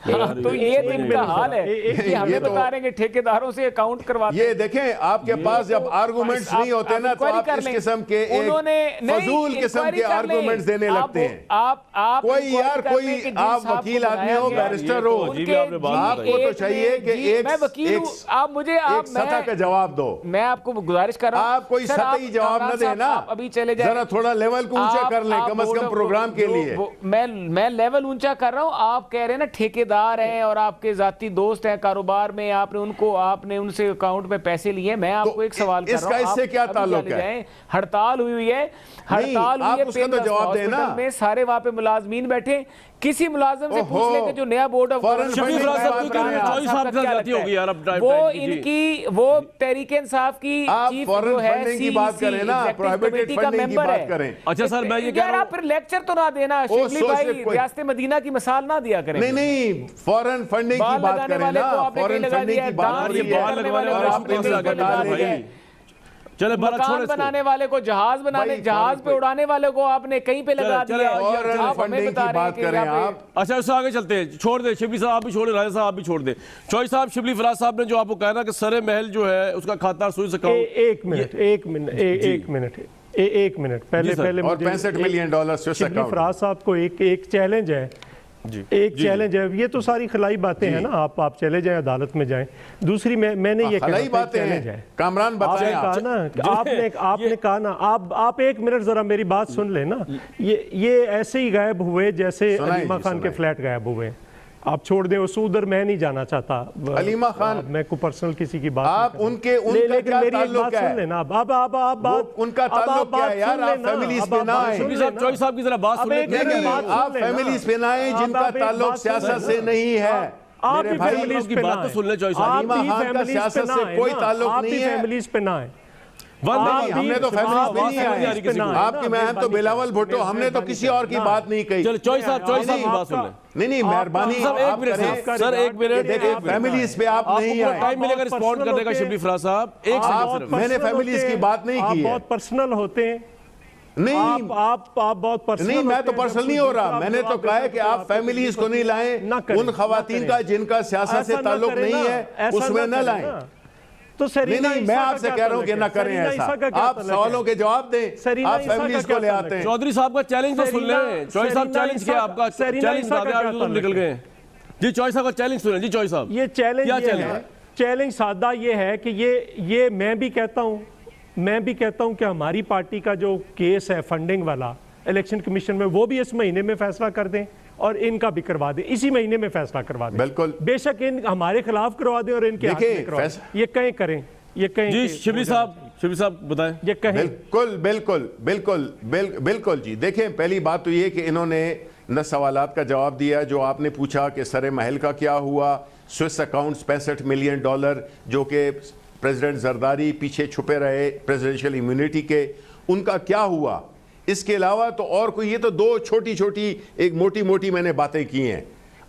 تو یہ تو ان کا حال ہے کہ ہمیں بتا رہے ہیں کہ ٹھیکیداروں سے اکاؤنٹ کرواتے یہ دیکھیں آپ کے پاس جب آرگومنٹس نہیں ہوتے نا تو آپ اس قسم کے ایک فضول قسم کے آرگومنٹس دینے لگتے ہیں. کوئی یار کوئی آپ وکیل آدمی ہو, بیرسٹر ہو, آپ کو تو چاہیے کہ ایک سطح کا جواب دو. میں آپ کو گزارش کر رہا ہوں آپ کوئی سطحی جواب نہ دیں نا, ابھی چلے جائیں, ذرا تھوڑا لیول کو اونچا کر لیں کم از کم پروگرام کے لیے. میں لیول اونچا کر رہا ہوں, آپ کہہ رہے ہیں نا ٹھیکیدار ہیں اور آپ کے ذاتی دوست ہیں کاروبار میں, آپ نے ان سے اکاؤنٹ میں پیسے لیے. میں آپ کو ایک سوال کر رہا ہوں, اس کا اس سے کیا تعلق ہے؟ ہڑتال ہوئی ہے, ہڑتال ہوئی ہے میں, سارے وہاں پہ ملازمین بیٹھے, کسی ملازم سے پوچھ لیں کہ جو نیا بورڈ آف وہ ان کی وہ تحریک انصاف کی چیف جو ہے کمیٹی کا ممبر ہے. اچھا سر میں یہ کہہ رہا ہوں, آپ پھر لیکچر تو نہ دینا شبلی بھائی, ریاست مدینہ کی مثال نہ دیا کریں. نہیں فورن فنڈنگ کی بات کریں نا, فورن فنڈنگ کی بات کریں. چلے مکان بنانے والے کو جہاز پہ اڑانے والے کو آپ نے کہیں پہ لگا دیا. فورن فنڈنگ کی بات کریں آپ. اچھا اس سے آگے چلتے ہیں, چھوڑ دیں شبلی صاحب آپ بھی چھوڑیں, راجہ صاحب آپ بھی چھوڑ دیں. چوئی صاحب, شبلی فراز صاحب نے جو آپ کو کہا نا کہ سر محل جو ہے اس کا کھاتا سوئس اکاؤنٹ, ایک منٹ پہلے اور $65 ملین سوئس شبلی اکاؤنٹ. فراز صاحب کو ایک چیلنج ہے, ایک چیلنج ہے. یہ تو ساری خلائی باتیں ہیں نا, آپ چلے جائیں عدالت میں جائیں. دوسری میں نے یہ خلائی باتیں ہیں, کامران بتائیں آپ نے کہا نا, آپ ایک منٹ ذرا میری بات سن لیں نا. یہ ایسے ہی غائب ہوئے جیسے علیمہ خان کے فلیٹ غائب ہوئے. آپ چھوڑ دیں اس ادھر, میں نہیں جانا چاہتا علیمہ خان, میں کو پرسنل کسی کی بات آپ ان کا کیا تعلق ہے؟ ان کا تعلق کیا ہے یار؟ آپ فیملیز پہ نہ آئیں. چوئی صاحب کی ذرا بات سن لیں. آپ فیملیز پہ نہ آئیں جن کا تعلق سیاست سے نہیں ہے. آپ بھی فیملیز پہ نہ آئیں, علیمہ خان کا سیاست سے کوئی تعلق نہیں ہے. فیملیز پہ نہ آئیں. ہم نے تو فیملیز پہ نہیں آئے. آپ کی مہم تو بلاول بھٹو, ہم نے تو کسی اور کی بات نہیں کہی. چلو چوئی صاحب کی بات سن لیں. نہیں مہربانی سر ایک منٹ, فیملیز پہ آپ نہیں آئے. ٹائم ملے گا رسپونڈ کرنے کا شبلی فراز صاحب. ایک سیکنڈ, میں نے فیملیز کی بات نہیں کی ہے. بہت پرسنل ہوتے ہیں. نہیں آپ بہت پرسنل. نہیں میں تو پرسنل نہیں ہو رہا, میں نے تو کہا ہے کہ آپ فیملیز کو نہیں لائیں, ان خواتین کا جن کا سیاست سے تعلق نہیں ہے اس میں نہ لائیں. تو نہیں میں آپ سے کہہ رہا ہوں کہ نہ کریں ایسا. آپ سوالوں کے جواب دیں, آپ فیملیز کو لے آتے ہیں. چودھری صاحب کا چیلنج تو سن لیں. چوئی صاحب چیلنج کیا آپ کا, چیلنج بتا دیں, آپ تو نکل گئے. جی چوئی صاحب کا چیلنج سنیں. جی چوئی صاحب, یہ چیلنج سادہ یہ ہے کہ یہ میں بھی کہتا ہوں کہ ہماری پارٹی کا جو کیس ہے فنڈنگ والا الیکشن کمیشن میں, وہ بھی اس مہینے میں فیصلہ کر دیں اور ان کا بھی کروا دیں, اسی مہینے میں فیصلہ کروا دیں. بالکل, بے شک ان ہمارے خلاف کروا دیں اور ان کے حق میں کروا دیں. یہ کہیں کریں, یہ کہیں. جی شبلی صاحب بتائیں. یہ کہیں. بالکل جی. دیکھیں پہلی بات تو یہ کہ انہوں نے نہ سوالات کا جواب دیا جو آپ نے پوچھا کہ سر محل کا کیا ہوا, سوئس اکاؤنٹس $65 ملین جو کہ پریزیڈنٹ زرداری پیچھے چھپے رہے پریزیڈنشل امیونٹی کے, ان کا کیا ہوا. اس کے علاوہ تو اور کوئی, یہ تو دو چھوٹی ایک موٹی میں نے باتیں کی ہیں.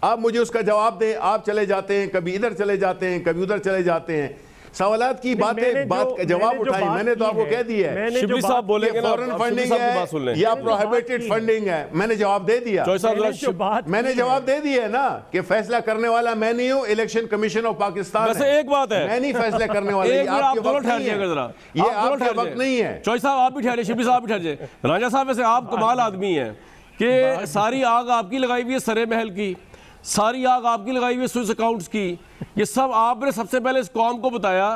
آپ مجھے اس کا جواب دیں. آپ چلے جاتے ہیں, کبھی ادھر چلے جاتے ہیں, کبھی ادھر چلے جاتے ہیں. سوالات کی بات کا جواب اٹھائیں. میں نے تو آپ کو کہہ دیا ہے شبلی صاحب بولیں گے فورن فنڈنگ ہے یا پروہیبٹڈ فنڈنگ ہے. میں نے جواب دے دیا. میں نے جواب دے دیا ہے نا کہ فیصلہ کرنے والا میں نہیں ہوں, الیکشن کمیشن آف پاکستان ہے. ایک بات ہے, میں نہیں فیصلہ کرنے والا. یہ آپ کا وقت نہیں ہے. چوئی صاحب آپ بھی ٹھہرے, شبلی صاحب بھی ٹھہرے. راجہ صاحب ویسے آپ کمال آدمی ہیں کہ ساری آگ آپ کی لگائی ہوئی ہے سر محل کی, ساری آگ آپ کی لگائی ہوئی ہے سوئس اکاؤنٹس کی. یہ سب آپ نے سب سے پہلے اس قوم کو بتایا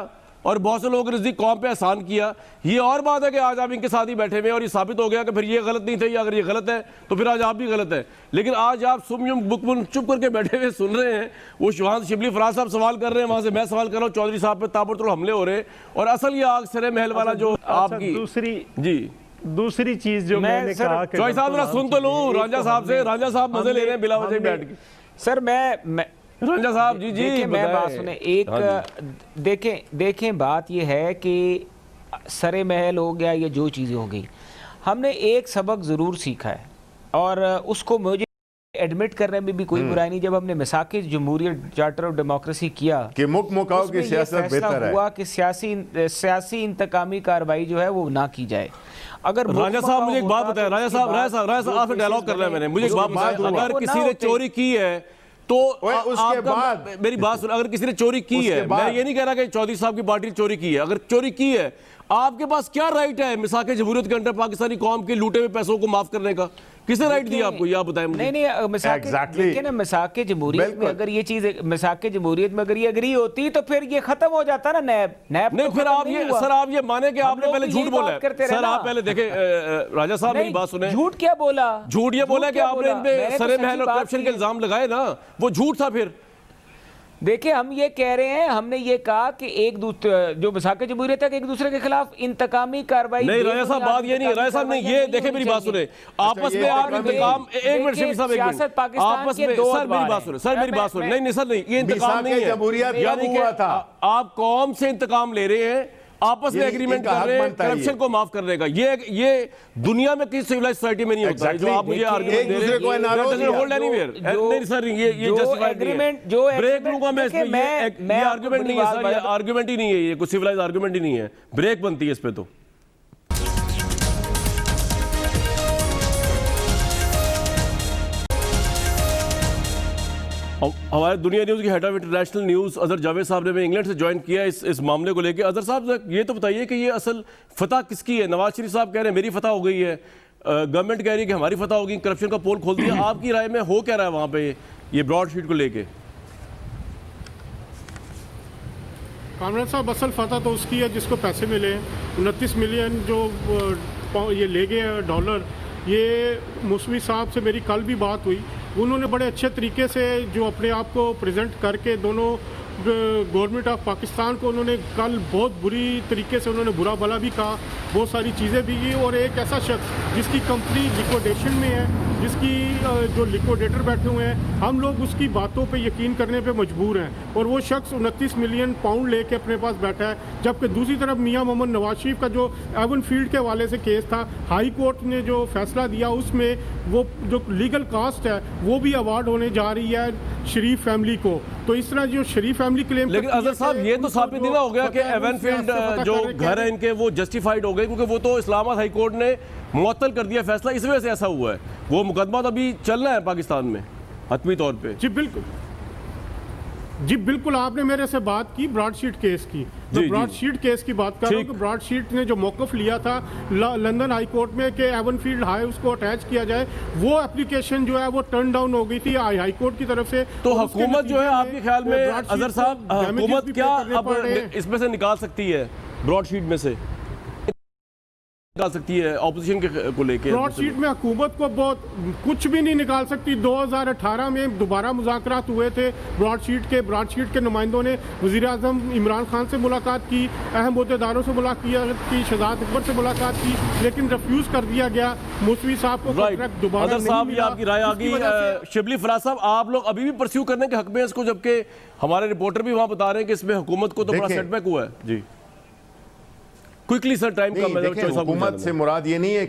اور بہت سے لوگوں کے نزدیک قوم پہ احسان کیا. یہ اور بات ہے کہ آج آپ ان کے ساتھ ہی بیٹھے ہوئے اور یہ ثابت ہو گیا کہ پھر یہ غلط نہیں تھے, یا اگر یہ غلط ہے تو پھر آج آپ بھی غلط ہے. لیکن آج آپ بکمن چپ کر کے بیٹھے ہوئے سن رہے ہیں. وہ شبلی فراز صاحب سوال کر رہے ہیں, وہاں سے میں سوال کر رہا ہوں, چودھری صاحب پہ تابڑ توڑ حملے ہو رہے ہیں, اور اصل یہ آگ سر محل والا جو آپ کی دوسری چیز جو میں نے کہا کہ چوئی صاحب ذرا سن تو لوں رانجھا صاحب سے. رانجھا صاحب مزے لے رہے ہیں بلا وجہ بیٹھ کے. سر میں رانجھا صاحب جی میں بات سنیں. ایک دیکھیں بات یہ ہے کہ سر محل ہو گیا یا جو چیزیں ہو گئی, ہم نے ایک سبق ضرور سیکھا ہے اور اس کو مجھے ایڈمٹ کرنے میں بھی کوئی برائی نہیں. جب ہم نے میثاق جمہوریت چارٹر آف ڈیموکریسی کیا کہ مکاؤ کی سیاست بہتر ہے, ہوا کہ سیاسی انتقامی کارروائی جو ہے وہ نہ کی جائے. اگر رانجھا صاحب مجھے ایک بات بتائیں, رانجھا صاحب آپ سے ڈائلاگ کر رہا ہے, میں نے مجھے ایک بات بتائیں, اگر کسی نے چوری کی ہے تو اس کے بعد میری بات سن، اگر کسی نے چوری کی ہے، میں یہ نہیں کہہ رہا کہ چودھری صاحب کی پارٹی نے چوری کی ہے، اگر چوری کی ہے آپ کے پاس کیا رائٹ ہے مساق جمہوریت کے انڈر پاکستانی قوم کے لوٹے ہوئے پیسوں کو معاف کرنے کا؟ کس نے رائٹ دیا آپ کو؟ یہ آپ بتائیں مجھے۔ نہیں دیکھیں نا، مساق جمہوریت میں اگر یہ چیز، مساق جمہوریت میں اگر یہ اگری ہوتی تو پھر یہ ختم ہو جاتا نا نیب نہیں، پھر آپ یہ سر آپ یہ مانیں کہ آپ نے پہلے جھوٹ بولا ہے۔ سر آپ پہلے دیکھیں راجہ صاحب میری بات سنیں، جھوٹ کیا بولا؟ جھوٹ یہ بولا کہ آپ نے ان پہ سر محل اور کرپشن کے الزام لگائے نا، وہ جھوٹ تھا۔ پھر دیکھیں ہم یہ کہہ رہے ہیں، ہم نے یہ کہا کہ ایک دوسرے جو مساق جمہوریت ہے کہ ایک دوسرے کے خلاف انتقامی کارروائی نہیں، راجہ صاحب بات یہ نہیں، راجہ صاحب نہیں، یہ دیکھیں میری بات سنیں، آپس میں آپ انتقام، ایک منٹ شفیع صاحب، ایک منٹ، آپس میں سر میری بات سنیں، سر میری بات سنیں، نہیں سر نہیں، یہ انتقام نہیں ہے، یعنی کہ آپ قوم سے انتقام لے رہے ہیں، آپس میں ایگریمنٹ کر رہے ہیں کرپشن کو معاف کرنے کا۔ یہ دنیا میں کسی سویلائز سوسائٹی میں نہیں ہوتا ہے جو آپ مجھے آرگومنٹ دے رہے ہیں۔ نہیں سر، یہ جسٹیفائیڈ نہیں ہے، بریک لوں گا میں اس میں، یہ آرگومنٹ نہیں ہے سر، یہ آرگومنٹ ہی نہیں ہے، یہ کوئی سویلائز آرگومنٹ ہی نہیں ہے، بریک بنتی ہے اس پہ۔ تو ہمارے دنیا نیوز کی head of international news Azhar Javed صاحب نے انگلینڈ سے جوائن کیا اس معاملے کو لے کے۔ اظہر صاحب یہ تو بتائیے کہ یہ اصل فتح کس کی ہے؟ نواز شریف صاحب کہہ رہے ہیں میری فتح ہو گئی ہے، گورنمنٹ کہہ رہی ہے کہ ہماری فتح ہوگی، کرپشن کا پول کھول دیا، آپ کی رائے میں ہو کیا رہا ہے وہاں پہ یہ براڈ شیٹ کو لے کے؟ کامران صاحب اصل فتح تو اس کی ہے جس کو پیسے ملے، 29 ملین جو یہ لے گئے ڈالر۔ یہ موسوی صاحب سے میری کل بھی بات ہوئی، انہوں نے بڑے اچھے طریقے سے جو اپنے آپ کو پریزنٹ کر کے دونوں گورنمنٹ آف پاکستان کو انہوں نے کل بہت بری طریقے سے انہوں نے برا بھلا بھی کہا، بہت ساری چیزیں بھی کی، اور ایک ایسا شخص جس کی کمپنی لیکوڈیشن میں ہے، جس کی جو لیکوڈیٹر بیٹھے ہوئے ہیں، ہم لوگ اس کی باتوں پہ یقین کرنے پہ مجبور ہیں، اور وہ شخص 29 ملین پاؤنڈ لے کے اپنے پاس بیٹھا ہے۔ جبکہ دوسری طرف میاں محمد نواز شریف کا جو ایون فیلڈ کے حوالے سے کیس تھا، ہائی کورٹ نے جو فیصلہ دیا اس میں وہ جو لیگل کاسٹ ہے وہ بھی ایوارڈ ہونے جا رہی ہے شریف فیملی کو۔ تو اس طرح جو شریف فیملی کلیم، لیکن اظہر صاحب یہ تو ثابت نہیں ہو گیا کہ ایون فیلڈ جو گھر ہے ان کے وہ جسٹیفائڈ ہو گئے، کیونکہ وہ تو اسلام آباد ہائی کورٹ نے معطل کر دیا فیصلہ، اس وجہ سے ایسا ہوا ہے۔ وہ مقدمہ تو ابھی چل رہا ہے پاکستان میں حتمی طور پہ۔ جی بالکل، آپ نے میرے سے بات کی براڈ شیٹ کیس کی، میں براڈ شیٹ کیس کی بات کر رہا ہوں کہ براڈ شیٹ نے جو موقف لیا تھا لندن ہائی کورٹ میں کہ ایون فیلڈ ہائی اس کو اٹیچ کیا جائے، وہ اپلیکیشن جو ہے وہ ٹرن ڈاؤن ہو گئی تھی ہائی کورٹ کی طرف سے۔ تو حکومت جو ہے آپ کے خیال میں اظہر صاحب، حکومت کیا اب اس میں سے نکال سکتی ہے براڈ شیٹ میں سے نکال سکتی ہے اپوزیشن کو لے کے؟ براڈ شیٹ میں حکومت کو بہت کچھ بھی نہیں نکال سکتی۔ 2018 میں دوبارہ مذاکرات ہوئے تھے براڈ شیٹ کے نمائندوں نے وزیر اعظم عمران خان سے ملاقات کی، اہم عہدیداروں سے ملاقات کی، شہزاد اکبر سے ملاقات کی، لیکن ریفیوز کر دیا گیا۔ موسوی صاحب کو کانٹریکٹ دوبارہ اظہر صاحب یہ آپ کی رائے آ گئی۔ شبلی فراز صاحب آپ لوگ ابھی بھی پرسیو کرنے کے حق میں اس کو، جبکہ ہمارے رپورٹر بھی وہاں بتا رہے ہیں کہ اس میں حکومت کو تو بڑا سیٹ بیک ہوا ہے؟ جی کوئکلی سر، ٹائم کا میں دیکھیں، حکومت سے مراد یہ نہیں ہے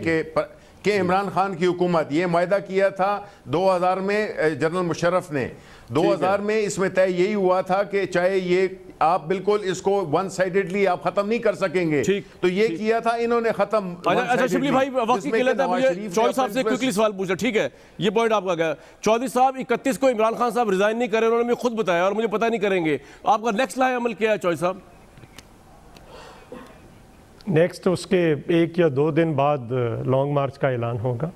کہ عمران خان کی حکومت، یہ معاہدہ کیا تھا 2000 میں جنرل مشرف نے، 2000 میں اس میں طے یہی ہوا تھا کہ چاہے یہ آپ بالکل اس کو ون سائیڈڈلی آپ ختم نہیں کر سکیں گے، تو یہ کیا تھا انہوں نے ختم۔ اچھا شبلی بھائی وقت کی قلت ہے، مجھے چودھری صاحب سے کوئکلی سوال پوچھنا، ٹھیک ہے یہ پوائنٹ آپ کا گیا۔ چودھری صاحب 31 کو عمران خان صاحب ریزائن نہیں کرے، انہوں نے خود بتایا اور مجھے پتہ نہیں کریں گے، آپ کا نیکسٹ لائحہ عمل کیا ہے چودھری صاحب؟ نیکسٹ اس کے 1 یا 2 دن بعد لانگ مارچ کا اعلان ہوگا۔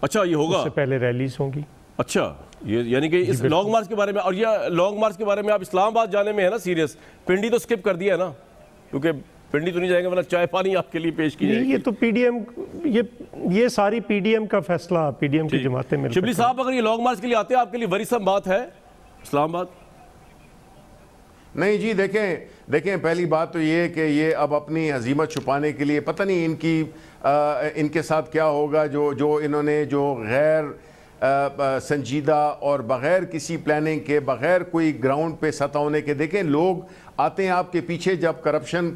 اچھا یہ ہوگا، اس سے پہلے ریلیز ہوں گی۔ اچھا یعنی کہ اس لانگ مارچ کے بارے میں، اور یہ لانگ مارچ کے بارے میں آپ اسلام آباد جانے میں ہے نا سیریس؟ پنڈی تو سکپ کر دیا ہے نا، کیونکہ پنڈی تو نہیں جائیں گے ورنہ چائے پانی آپ کے لیے پیش کی جائے گی۔ یہ تو پی ڈی ایم، یہ ساری پی ڈی ایم کا فیصلہ، پی ڈی ایم کی جماعتیں مل۔ شبلی صاحب اگر یہ لانگ مارچ کے لیے آتے ہیں آپ کے لیے ورثم بات ہے اسلام آباد؟ نہیں جی، دیکھیں پہلی بات تو یہ ہے کہ یہ اب اپنی ہزیمت چھپانے کے لیے پتہ نہیں ان کے ساتھ کیا ہوگا، جو انہوں نے جو غیر سنجیدہ اور بغیر کسی پلاننگ کے، بغیر کوئی گراؤنڈ پہ سطح ہونے کے، دیکھیں لوگ آتے ہیں آپ کے پیچھے جب کرپشن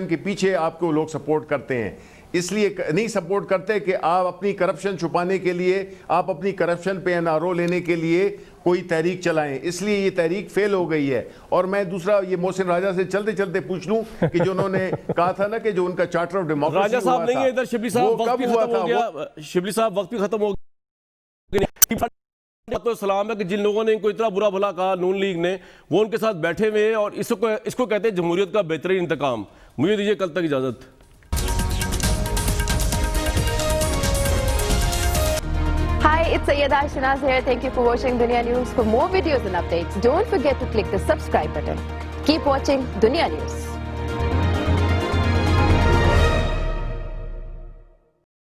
کے پیچھے آپ کو لوگ سپورٹ کرتے ہیں، اس لیے نہیں سپورٹ کرتے کہ آپ اپنی کرپشن چھپانے کے لیے، آپ اپنی کرپشن پہ این آر او لینے کے لیے کوئی تحریک چلائیں، اس لیے یہ تحریک فیل ہو گئی ہے۔ اور میں دوسرا یہ محسن راجہ سے چلتے پوچھ لوں کہ جو انہوں نے کہا تھا نا کہ جو ان کا چارٹر آف ڈیموکریسی راجہ صاحب نہیں ہے ادھر، شبلی صاحب وقت بھی ختم ہو گیا، شبلی صاحب وقت بھی ختم ہو گیا۔ تو سلام ہے کہ جن لوگوں نے ان کو اتنا برا بھلا کہا نون لیگ نے، وہ ان کے ساتھ بیٹھے ہوئے ہیں اور اس کو کہتے ہیں جمہوریت کا بہترین انتقام. مجھے دیجیے کل تک اجازت. Hi, it's Sayyeda Shinaz here. Thank you for watching Dunia News. For more videos and updates, don't forget to click the subscribe button. Keep watching Dunia News.